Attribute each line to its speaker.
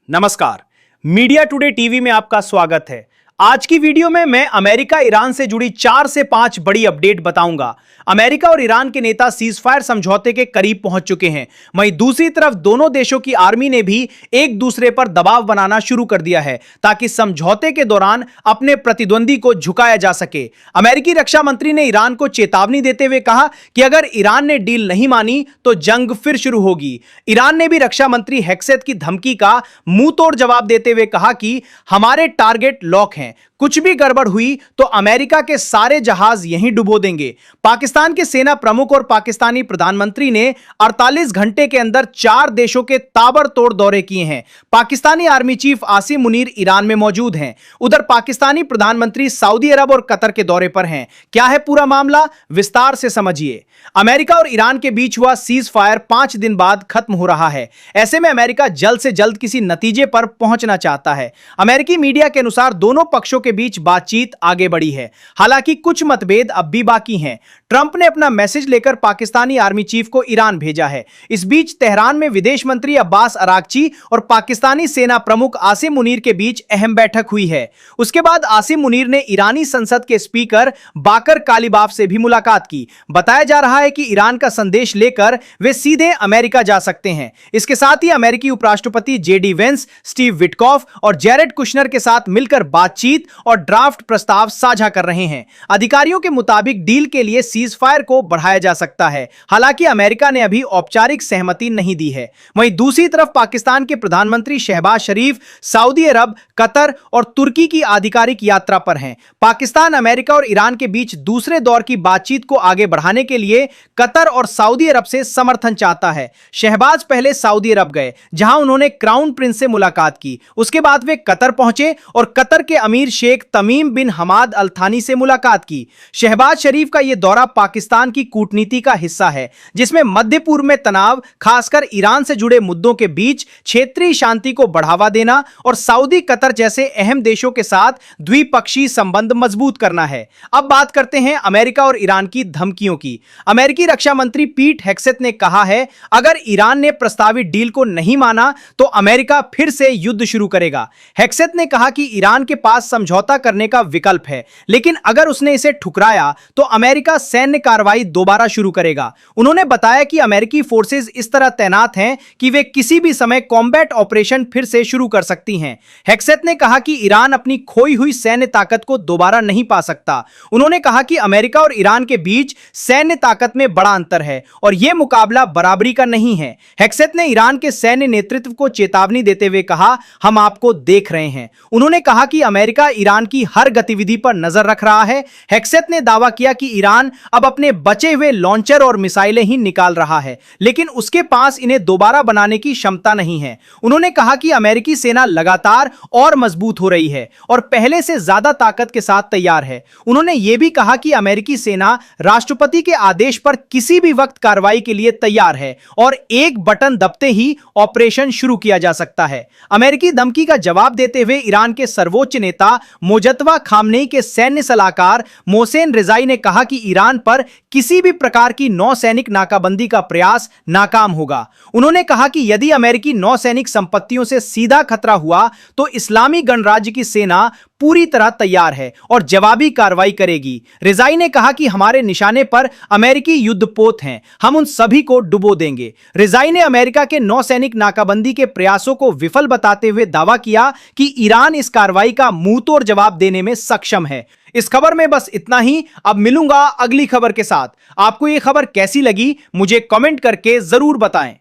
Speaker 1: नमस्कार, media today TV में आपका स्वागत है। आज की वीडियो में मैं अमेरिका ईरान से जुड़ी 4 से 5 बड़ी अपडेट बताऊंगा। अमेरिका और ईरान के नेता सीजफायर समझौते के करीब पहुंच चुके हैं। वहीं दूसरी तरफ दोनों देशों की आर्मी ने भी एक दूसरे पर दबाव बनाना शुरू कर दिया है ताकि समझौते के दौरान अपने प्रतिद्वंदी को झुकाया जा सके। अमेरिकी रक्षा मंत्री ने ईरान को चेतावनी देते हुए कहा कि अगर ईरान ने डील नहीं मानी तो जंग फिर शुरू होगी। ईरान ने भी रक्षा मंत्री हेक्सेत की धमकी का मुंह तोड़ जवाब देते हुए कहा कि हमारे टारगेट लॉक हैं, कुछ भी गड़बड़ हुई तो अमेरिका के सारे जहाज यहीं डुबो देंगे। पाकिस्तान के सेना प्रमुख और पाकिस्तानी प्रधानमंत्री ने 48 घंटे के अंदर 4 देशों के ताबड़तोड़ दौरे किए हैं। Pakistani army chief Asim Munir Iran में मौजूद हैं। उधर पाकिस्तानी प्रधानमंत्री सऊदी अरब और कतर के दौरे पर हैं। क्या है पूरा मामला, विस्तार से समझिए। अमेरिका और ईरान के बीच हुआ सीज फायर 5 दिन बाद खत्म हो रहा है। ऐसे में अमेरिका जल्द से जल्द किसी नतीजे पर पहुंचना चाहता है। अमेरिकी मीडिया के अनुसार दोनों पक्षों के बीच बातचीत आगे बढ़ी है, हालांकि कुछ मतभेद अब भी बाकी हैं। ट्रंप ने अपना मैसेज लेकर पाकिस्तानी आर्मी चीफ को ईरान भेजा है। इस बीच तेहरान में विदेश मंत्री अब्बास अरागची और पाकिस्तानी सेना प्रमुख आसिम मुनीर के बीच अहम बैठक हुई है। उसके बाद आसिम मुनीर ने ईरानी संसद के स्पीकर बाकर कालिबाफ से भी मुलाकात की। बताया जा रहा है कि ईरान का संदेश लेकर वे सीधे अमेरिका जा सकते हैं। इसके साथ ही अमेरिकी उपराष्ट्रपति जेडी वेंस, स्टीव विटकॉफ और जैरेड कुशनर के साथ मिलकर बातचीत और ड्राफ्ट प्रस्ताव साझा कर रहे हैं। अधिकारियों के मुताबिक डील के लिए सीज फायर को बढ़ाया जा सकता है, हालांकि अमेरिका ने अभी औपचारिक सहमति नहीं दी है। वहीं दूसरी तरफ पाकिस्तान के प्रधानमंत्री शहबाज शरीफ सऊदी अरब, कतर और तुर्की की आधिकारिक यात्रा पर हैं। पाकिस्तान अमेरिका और ईरान के बीच दूसरे दौर की बातचीत को आगे बढ़ाने के लिए कतर और सऊदी अरब से समर्थन चाहता है। शहबाज पहले सऊदी अरब गए, जहां उन्होंने क्राउन प्रिंस से मुलाकात की। उसके बाद वे कतर पहुंचे और कतर के अमीर शेख तमीम बिन हमाद अल थानी से मुलाकात की। शहबाज शरीफ का यह दौरा पाकिस्तान की कूटनीति का हिस्सा है, जिसमें मध्य पूर्व में तनाव, खासकर ईरान से जुड़े मुद्दों के बीच क्षेत्रीय शांति को बढ़ावा देना और सऊदी, कतर जैसे अहम देशों के साथ द्विपक्षीय संबंध मजबूत करना है। अब बात करते हैं अमेरिका और ईरान की धमकियों की। अमेरिकी रक्षा मंत्री पीट हेक्सेत ने कहा है, अगर ईरान ने प्रस्तावित डील को नहीं माना तो अमेरिका फिर से युद्ध शुरू करेगा। हेक्सेत ने कहा कि ईरान के पास समझौता करने का विकल्प है, लेकिन अगर उसने इसे ठुकराया तो अमेरिका सैन्य कार्रवाई दोबारा शुरू करेगा। उन्होंने बताया कि अमेरिकी फोर्सेस इस तरह तैनात हैं कि वे किसी भी समय कॉम्बैट ऑपरेशन फिर से शुरू कर सकती हैं। हेक्सेत ने कहा कि ईरान अपनी खोई हुई सैन्य ताकत को दोबारा नहीं पा सकता। उन्होंने कहा कि अमेरिका और ईरान के बीच सैन्य ताकत में बड़ा अंतर है और यह मुकाबला बराबरी का नहीं है। हेक्सेत ने ईरान के सैन्य नेतृत्व को चेतावनी देते हुए कहा, हम आपको देख रहे हैं। उन्होंने कहा कि अमेरिका ईरान की हर गतिविधि पर नजर रख रहा है। हेक्सेत ने दावा किया कि ईरान अब अपने बचे हुए लॉन्चर और मिसाइलें ही निकाल रहा है, लेकिन उसके पास इन्हें दोबारा बनाने की क्षमता नहीं है। उन्होंने कहा कि अमेरिकी सेना लगातार और मजबूत हो रही है और पहले से ज्यादा ताकत के साथ तैयार है। उन्होंने यह भी कहा कि अमेरिकी सेना राष्ट्रपति के आदेश पर किसी भी वक्त कार्रवाई के लिए तैयार है और एक बटन दबते ही ऑपरेशन शुरू किया जा सकता है। अमेरिकी धमकी का जवाब देते हुए ईरान के सर्वोच्च नेता मोजतबा खामनेई के सैन्य सलाहकार मोहसेन रिजाई ने कहा कि ईरान पर किसी भी प्रकार की नौसैनिक नाकाबंदी का प्रयास नाकाम होगा। उन्होंने कहा कि यदि अमेरिकी नौसैनिक संपत्तियों से सीधा खतरा हुआ तो इस्लामी गणराज्य की सेना पूरी तरह तैयार है और जवाबी कार्रवाई करेगी। रिजाई ने कहा कि हमारे निशाने पर अमेरिकी युद्धपोत हैं, हम उन सभी को डुबो देंगे। रिजाई ने अमेरिका के नौसैनिक नाकाबंदी के प्रयासों को विफल बताते हुए दावा किया कि ईरान इस कार्रवाई का मुंहतोड़ जवाब देने में सक्षम है। इस खबर में बस इतना ही। अब मिलूंगा अगली खबर के साथ। आपको यह खबर कैसी लगी मुझे कमेंट करके जरूर बताएं।